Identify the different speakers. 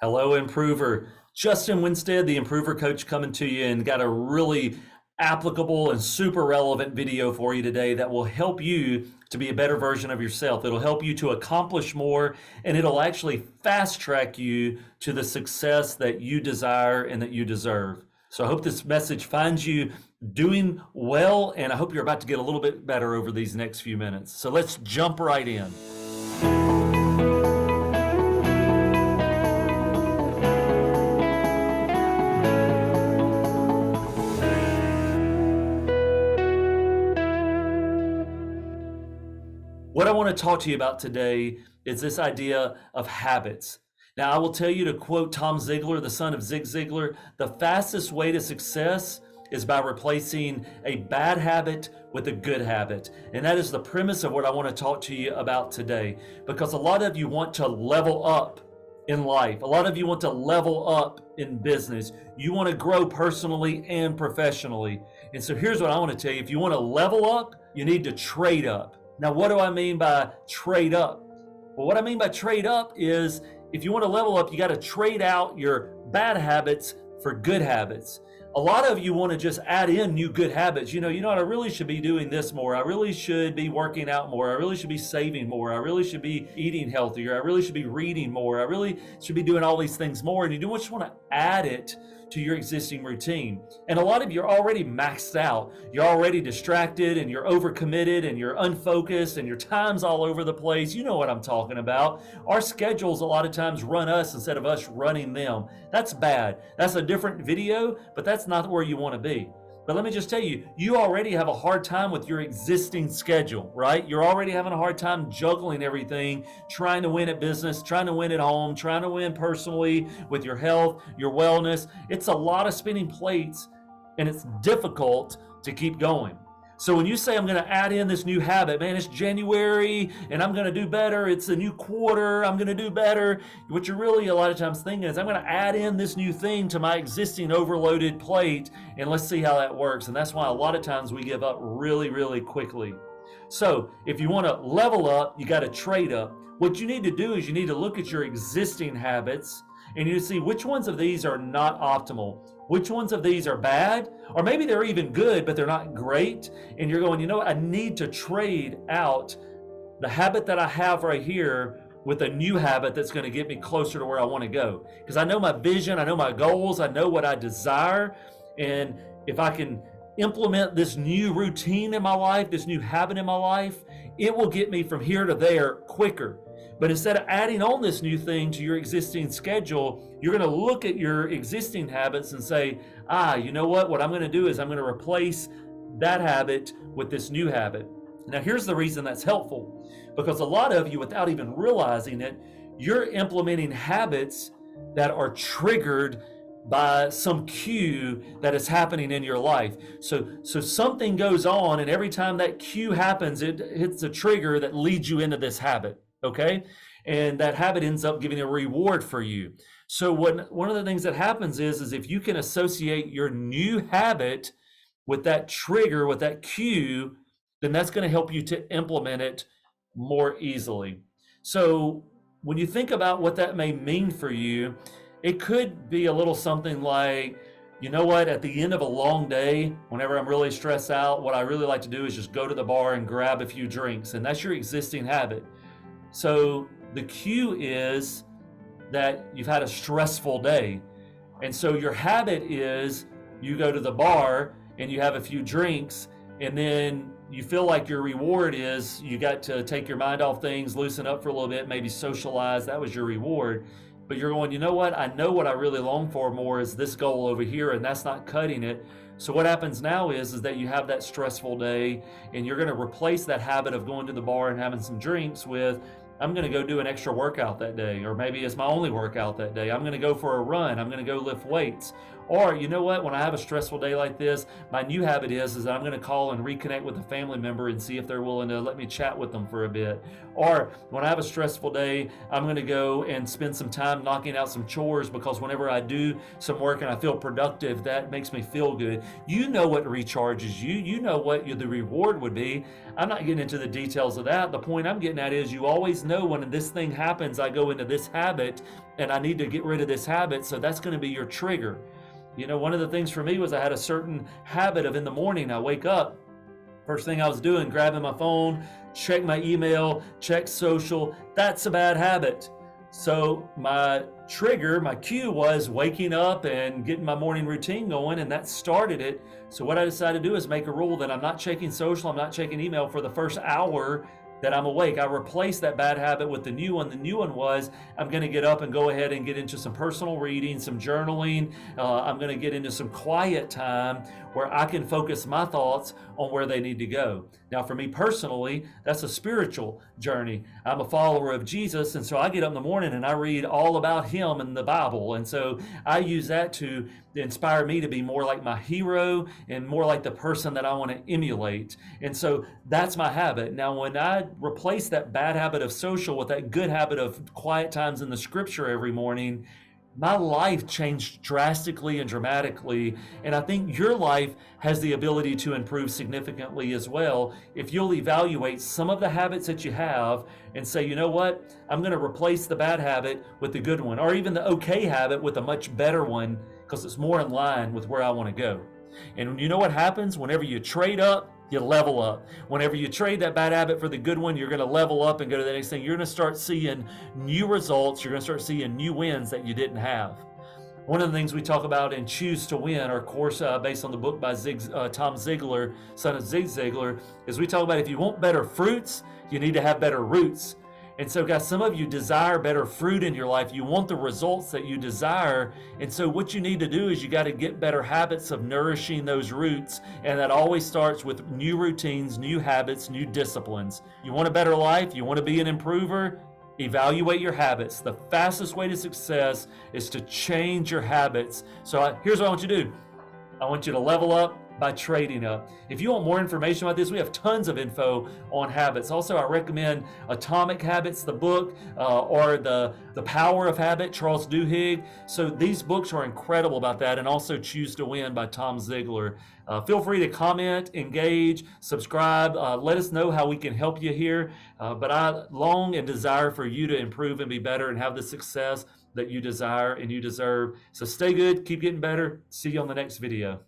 Speaker 1: Hello, Improver. Justin Winstead, the Improver Coach, coming to you and got a really applicable and super relevant video for you today that will help you to be a better version of yourself. It'll help you to accomplish more, and it'll actually fast track you to the success that you desire and that you deserve. So I hope this message finds you doing well, and I hope you're about to get a little bit better over these next few minutes. So let's jump right in. What I want to talk to you about today is this idea of habits. Now, I will tell you, to quote Tom Ziglar, the son of Zig Ziglar, the fastest way to success is by replacing a bad habit with a good habit. And that is the premise of what I want to talk to you about today, because a lot of you want to level up in life. A lot of you want to level up in business. You want to grow personally and professionally. And so here's what I want to tell you. If you want to level up, you need to trade up. Now, what do I mean by trade up? Well, what I mean by trade up is if you want to level up, you got to trade out your bad habits for good habits. A lot of you want to just add in new good habits. You know what, I really should be doing this more. I really should be working out more. I really should be saving more. I really should be eating healthier. I really should be reading more. I really should be doing all these things more. And you just want to add it to your existing routine. And a lot of you are already maxed out. You're already distracted and you're overcommitted and you're unfocused and your time's all over the place. You know what I'm talking about. Our schedules a lot of times run us instead of us running them. That's bad. That's a different video, but that's not where you want to be. But let me just tell you, you already have a hard time with your existing schedule, right? You're already having a hard time juggling everything, trying to win at business, trying to win at home, trying to win personally with your health, your wellness. It's a lot of spinning plates, and it's difficult to keep going. So when you say, I'm going to add in this new habit, man, it's January and I'm going to do better. It's a new quarter. I'm going to do better. What you're really a lot of times thinking is, I'm going to add in this new thing to my existing overloaded plate and let's see how that works. And that's why a lot of times we give up really, really quickly. So if you want to level up, you got to trade up. What you need to do is you need to look at your existing habits and you see which ones of these are not optimal. Which ones of these are bad? Or maybe they're even good, but they're not great. And you're going, I need to trade out the habit that I have right here with a new habit that's going to get me closer to where I want to go. Because I know my vision, I know my goals, I know what I desire. And if I can implement this new routine in my life, this new habit in my life, it will get me from here to there quicker. But instead of adding on this new thing to your existing schedule, you're going to look at your existing habits and say, you know what I'm going to do is I'm going to replace that habit with this new habit. Now, here's the reason that's helpful. Because a lot of you, without even realizing it, you're implementing habits that are triggered by some cue that is happening in your life. So something goes on, and every time that cue happens, it hits a trigger that leads you into this habit. Okay. And that habit ends up giving a reward for you. So one of the things that happens is if you can associate your new habit with that trigger, with that cue, then that's going to help you to implement it more easily. So when you think about what that may mean for you, it could be a little something like, at the end of a long day, whenever I'm really stressed out, what I really like to do is just go to the bar and grab a few drinks. And that's your existing habit. So the cue is that you've had a stressful day. And so your habit is you go to the bar and you have a few drinks, and then you feel like your reward is you got to take your mind off things, loosen up for a little bit, maybe socialize. That was your reward. But you're going, I know what I really long for more is this goal over here, and that's not cutting it. So what happens now is that you have that stressful day, and you're going to replace that habit of going to the bar and having some drinks with, I'm going to go do an extra workout that day, or maybe it's my only workout that day. I'm going to go for a run. I'm going to go lift weights. Or you know what, when I have a stressful day like this, my new habit is that I'm going to call and reconnect with a family member and see if they're willing to let me chat with them for a bit. Or when I have a stressful day, I'm going to go and spend some time knocking out some chores, because whenever I do some work and I feel productive, that makes me feel good. You know what recharges you. You know what the reward would be. I'm not getting into the details of that. The point I'm getting at is you always know when this thing happens, I go into this habit and I need to get rid of this habit. So that's going to be your trigger. You know, one of the things for me was I had a certain habit of in the morning, I wake up, first thing I was doing, grabbing my phone, check my email, check social. That's a bad habit. So my trigger, my cue was waking up and getting my morning routine going, and that started it. So what I decided to do is make a rule that I'm not checking social, I'm not checking email for the first hour that I'm awake. I replaced that bad habit with the new one. The new one was I'm going to get up and go ahead and get into some personal reading, some journaling. I'm going to get into some quiet time where I can focus my thoughts on where they need to go. Now, for me personally, that's a spiritual journey. I'm a follower of Jesus, and so I get up in the morning and I read all about him in the Bible. And so I use that to inspire me to be more like my hero and more like the person that I want to emulate. And so that's my habit. Now, when I replace that bad habit of social with that good habit of quiet times in the scripture every morning, my life changed drastically and dramatically. And I think your life has the ability to improve significantly as well if you'll evaluate some of the habits that you have and say, you know what, I'm going to replace the bad habit with the good one, or even the okay habit with a much better one, because it's more in line with where I want to go. And you know what happens whenever you trade up? You level up. Whenever you trade that bad habit for the good one, you're going to level up and go to the next thing. You're going to start seeing new results. You're going to start seeing new wins that you didn't have. One of the things we talk about in Choose to Win, our course based on the book by Tom Ziglar, son of Zig Ziglar, is we talk about if you want better fruits, you need to have better roots. And so, guys, some of you desire better fruit in your life. You want the results that you desire. And so what you need to do is you got to get better habits of nourishing those roots. And that always starts with new routines, new habits, new disciplines. You want a better life? You want to be an improver? Evaluate your habits. The fastest way to success is to change your habits. So here's what I want you to do. I want you to level up by trading up. If you want more information about this, we have tons of info on habits. Also, I recommend Atomic Habits, the book, or the Power of Habit, Charles Duhigg. So these books are incredible about that, and also Choose to Win by Tom Ziglar. Feel free to comment, engage, subscribe. Let us know how we can help you here. But I long and desire for you to improve and be better and have the success that you desire and you deserve. So stay good, keep getting better. See you on the next video.